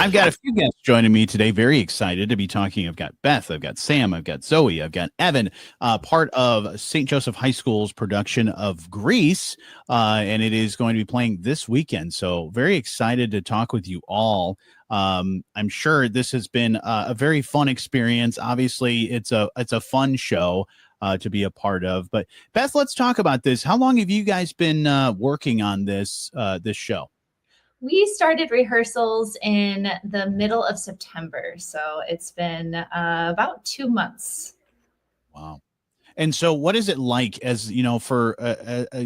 I've got a few guests joining me today. Very excited to be talking. I've got Beth, I've got Sam, I've got Zoe, I've got Evan, part of St. Joseph High School's production of Grease, and it is going to be playing this weekend. So very excited to talk with you all. I'm sure this has been a very fun experience. Obviously, it's a fun show to be a part of. But Beth, let's talk about this. How long have you guys been working on this show? We started rehearsals in the middle of September, so it's been about 2 months. Wow. And so what is it like, as you know, for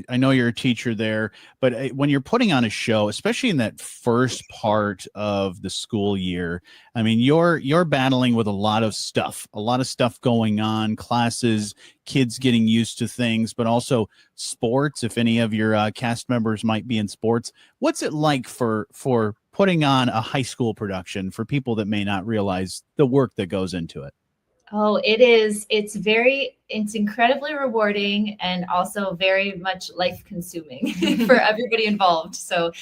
I know you're a teacher there, but when you're putting on a show, especially in that first part of the school year, I mean, you're battling with a lot of stuff going on, classes, kids getting used to things, but also sports. If any of your cast members might be in sports, what's it like for putting on a high school production for people that may not realize the work that goes into it? Oh, it is. It's incredibly rewarding and also very much life consuming for everybody involved. So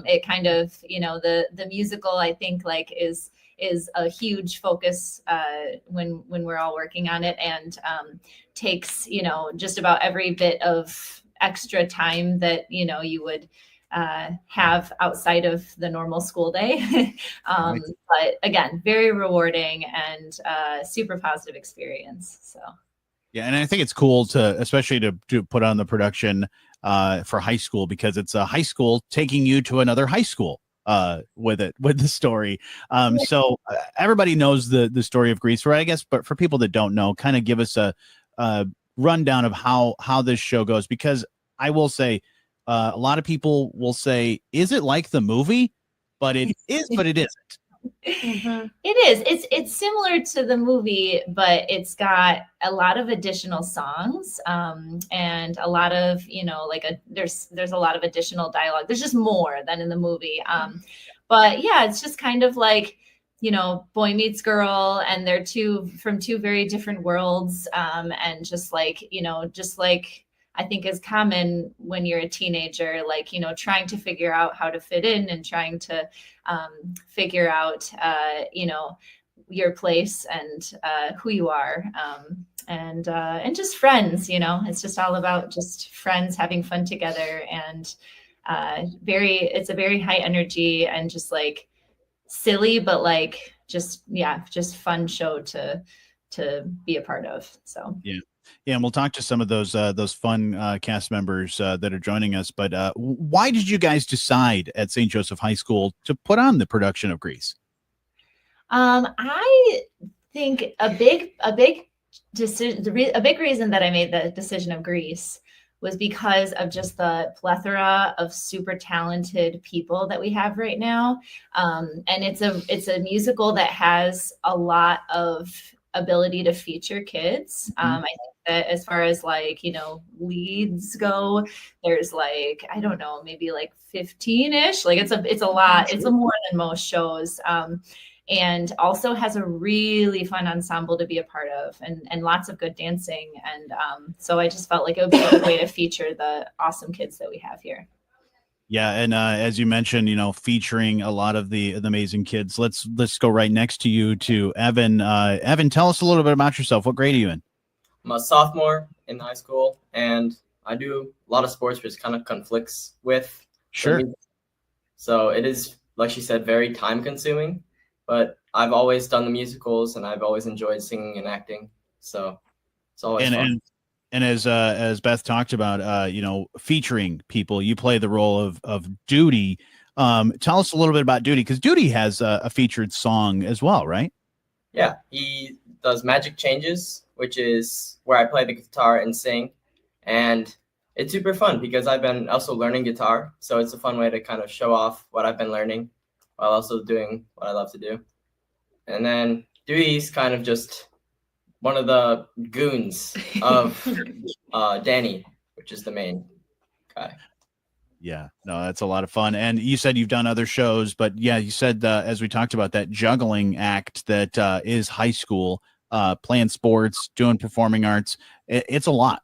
it kind of, the musical, I think, like is a huge focus when we're all working on it, and takes, just about every bit of extra time that, you would have outside of the normal school day. Right. But again, very rewarding and super positive experience. So. Yeah, and I think it's cool especially to put on the production for high school, because it's a high school taking you to another high school with the story. So everybody knows the story of Grease, right? I guess, but for people that don't know, kind of give us a rundown of how this show goes, because I will say, a lot of people will say, "Is it like the movie?" But it is, but it isn't. Mm-hmm. It is. It's similar to the movie, but it's got a lot of additional songs, and a lot of there's a lot of additional dialogue. There's just more than in the movie. But yeah, it's just kind of like, boy meets girl, and they're from two very different worlds, and just like I think is common when you're a teenager, like, trying to figure out how to fit in and trying to figure out, your place and who you are, and just friends. It's just all about just friends having fun together, and it's a very high energy and just like silly, but like just fun show to be a part of. So Yeah, and we'll talk to some of those fun cast members that are joining us. But why did you guys decide at St. Joseph High School to put on the production of Grease? I think a big decision, a big reason that I made the decision of Grease was because of just the plethora of super talented people that we have right now. And it's a musical that has a lot of ability to feature kids. I think that as far as like, leads go, there's like, I don't know, maybe like 15-ish. Like it's a lot. It's more than most shows. And also has a really fun ensemble to be a part of, and lots of good dancing. And so I just felt like it would be a good way to feature the awesome kids that we have here. Yeah, and as you mentioned, featuring a lot of the amazing kids. Let's go right next to you to Evan. Evan, tell us a little bit about yourself. What grade are you in? I'm a sophomore in high school, and I do a lot of sports, which kind of conflicts with. Sure. So it is, like she said, very time consuming, but I've always done the musicals and I've always enjoyed singing and acting. So it's always fun. And as Beth talked about, featuring people, you play the role of Duty. Tell us a little bit about Duty, because Duty has a featured song as well, right? Yeah, he does Magic Changes, which is where I play the guitar and sing. And it's super fun because I've been also learning guitar. So it's a fun way to kind of show off what I've been learning while also doing what I love to do. And then Duty's kind of just one of the goons of Danny, which is the main guy. Yeah, no, that's a lot of fun. And you said you've done other shows, but yeah, you said as we talked about that juggling act that is high school, playing sports, doing performing arts. It's a lot.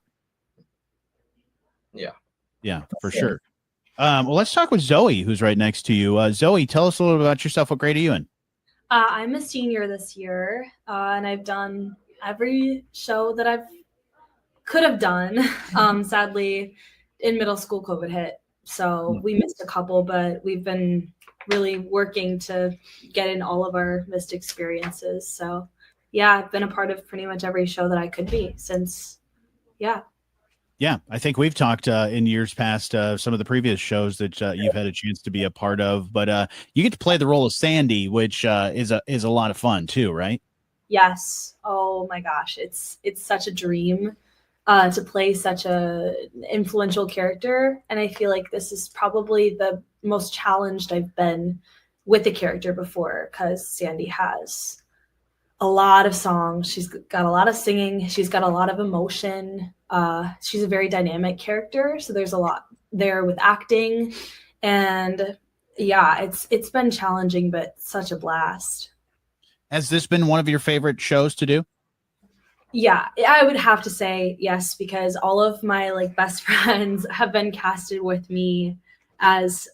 Yeah. Yeah, for sure. Well, let's talk with Zoe, who's right next to you. Zoe, tell us a little bit about yourself. What grade are you in? I'm a senior this year, and I've done every show that I could have done. Sadly, in middle school, COVID hit, so we missed a couple, but we've been really working to get in all of our missed experiences. So, yeah, I've been a part of pretty much every show that I could be since, yeah. Yeah, I think we've talked in years past, some of the previous shows that you've had a chance to be a part of, but you get to play the role of Sandy, which is a lot of fun too, right? Yes. Oh my gosh, it's such a dream to play such a influential character, and I feel like this is probably the most challenged I've been with the character before, because Sandy has a lot of songs. She's got a lot of singing. She's got a lot of emotion. She's a very dynamic character, so there's a lot there with acting, and yeah, it's been challenging, but such a blast. Has this been one of your favorite shows to do? Yeah, I would have to say yes, because all of my like best friends have been casted with me as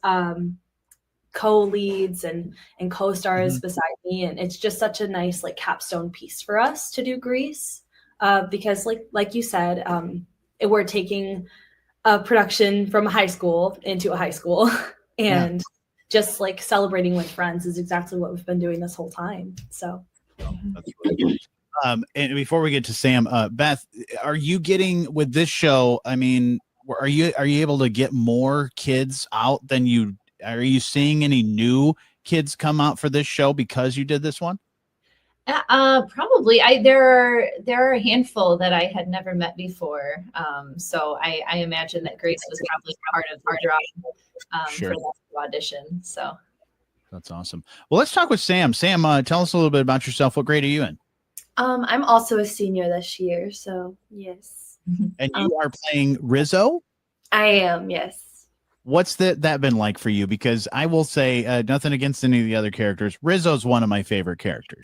co-leads and co-stars beside me, and it's just such a nice like capstone piece for us to do Grease, because like you said, we're taking a production from a high school into a high school, and just like celebrating with friends is exactly what we've been doing this whole time. So that's really good. And before we get to Sam, Beth, are you getting with this show? I mean, are you able to get more kids out than you? Are you seeing any new kids come out for this show because you did this one? Probably. There are a handful that I had never met before. So I imagine that Grace was probably part of the draw Sure. for that audition. So That's awesome. Well, let's talk with Sam. Sam, tell us a little bit about yourself. What grade are you in? I'm also a senior this year, so yes. And you are playing Rizzo? I am, yes. What's that been like for you? Because I will say, nothing against any of the other characters, Rizzo's one of my favorite characters.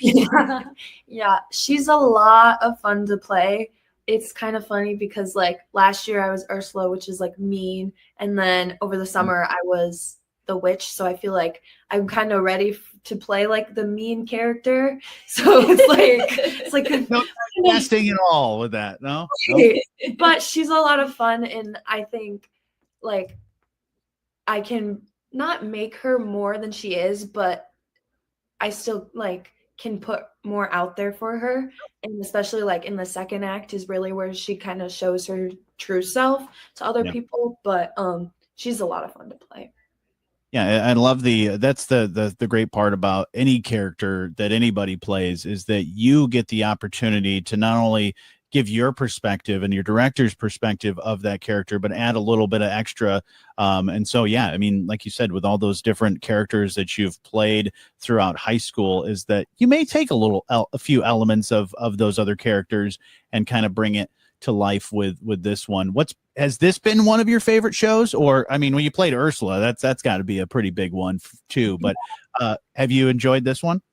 Yeah, she's a lot of fun to play. It's kind of funny because like last year I was Ursula, which is like mean, and then over the summer I was the witch, so I feel like I'm kind of ready to play like the mean character. So it's like No casting at all with that, no? But she's a lot of fun, and I think like I can not make her more than she is, but I still like can put more out there for her. And especially like in the second act is really where she kind of shows her true self to other people. But she's a lot of fun to play. Yeah, I love that's the great part about any character that anybody plays is that you get the opportunity to not only give your perspective and your director's perspective of that character, but add a little bit of extra. And so, yeah, I mean, like you said, with all those different characters that you've played throughout high school, is that you may take a few elements of those other characters and kind of bring it to life with this one. Has this been one of your favorite shows? Or, I mean, when you played Ursula, that's got to be a pretty big one too. But have you enjoyed this one?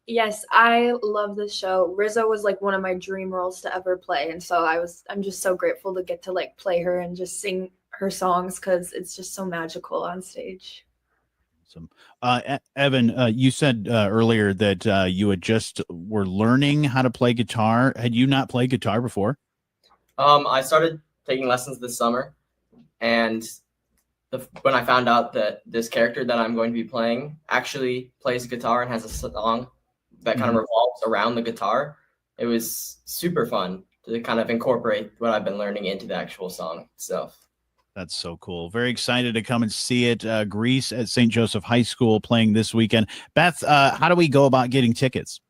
Yes, I love this show. Rizzo was like one of my dream roles to ever play, and so I'm just so grateful to get to like play her and just sing her songs because it's just so magical on stage. Awesome. Evan, you said earlier that you had just were learning how to play guitar. Had you not played guitar before? I started taking lessons this summer, and when I found out that this character that I'm going to be playing actually plays guitar and has a song that kind of revolves around the guitar, it was super fun to kind of incorporate what I've been learning into the actual song itself. That's so cool. Very excited to come and see it. Grease at St. Joseph High School playing this weekend. Beth, how do we go about getting tickets?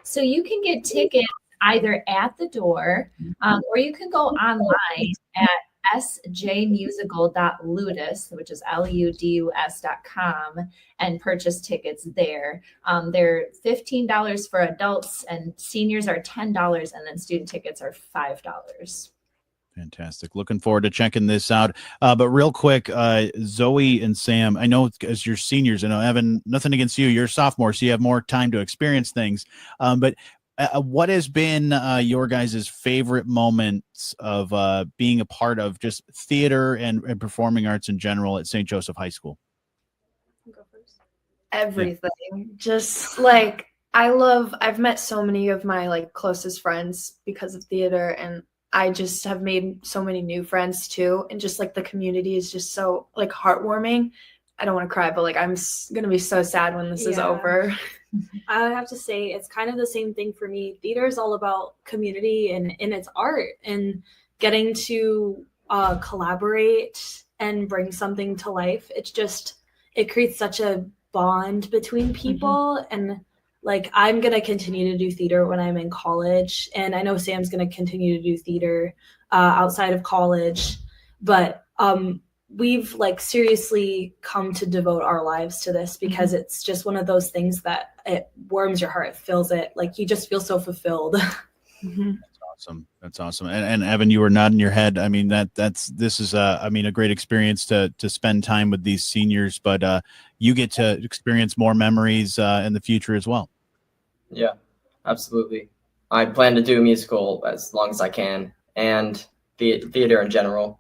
So you can get tickets either at the door or you can go online at sjmusical.ludus, which is ludus.com, and purchase tickets there. They're $15 for adults, and seniors are $10, and then student tickets are $5. Fantastic. Looking forward to checking this out. But real quick, Zoe and Sam, I know as you're seniors, I know, Evan, nothing against you. You're a sophomore, so you have more time to experience things. But What has been your guys' favorite moments of being a part of just theater and performing arts in general at St. Joseph High School? Go first. Everything. Just like I've met so many of my like closest friends because of theater, and I just have made so many new friends too. And just like the community is just so like heartwarming. I don't want to cry, but like I'm gonna be so sad when this is Yeah. over. I would have to say it's kind of the same thing for me. Theater is all about community and it's art and getting to collaborate and bring something to life. It creates such a bond between people. And like I'm gonna continue to do theater when I'm in college, and I know Sam's gonna continue to do theater outside of college, but we've like seriously come to devote our lives to this because it's just one of those things that it warms your heart, it fills it, like you just feel so fulfilled. Awesome. That's awesome. And Evan, you were nodding your head. I mean, this is a great experience to spend time with these seniors, but you get to experience more memories in the future as well. Yeah, absolutely. I plan to do a musical as long as I can, and theater in general.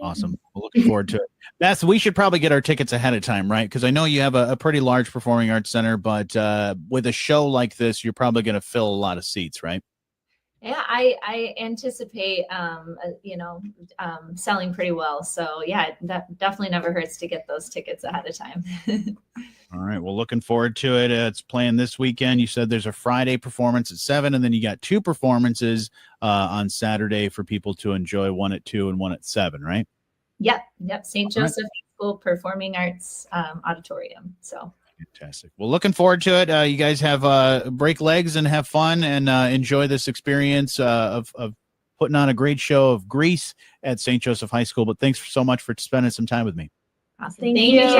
Awesome. We're looking forward to it. Beth, we should probably get our tickets ahead of time, right? Because I know you have a pretty large performing arts center, but with a show like this, you're probably going to fill a lot of seats, right? Yeah, I anticipate, selling pretty well. So yeah, that definitely never hurts to get those tickets ahead of time. All right. Well, looking forward to it. It's playing this weekend. You said there's a Friday performance at 7, and then you got 2 performances on Saturday for people to enjoy, one at 2 and one at 7, right? Yep. St. All right. Joseph School Performing Arts Auditorium. So Fantastic. Well, looking forward to it. You guys have break legs and have fun and enjoy this experience of putting on a great show of Grease at St. Joseph High School. But thanks so much for spending some time with me. awesome. Thank Thank you. you.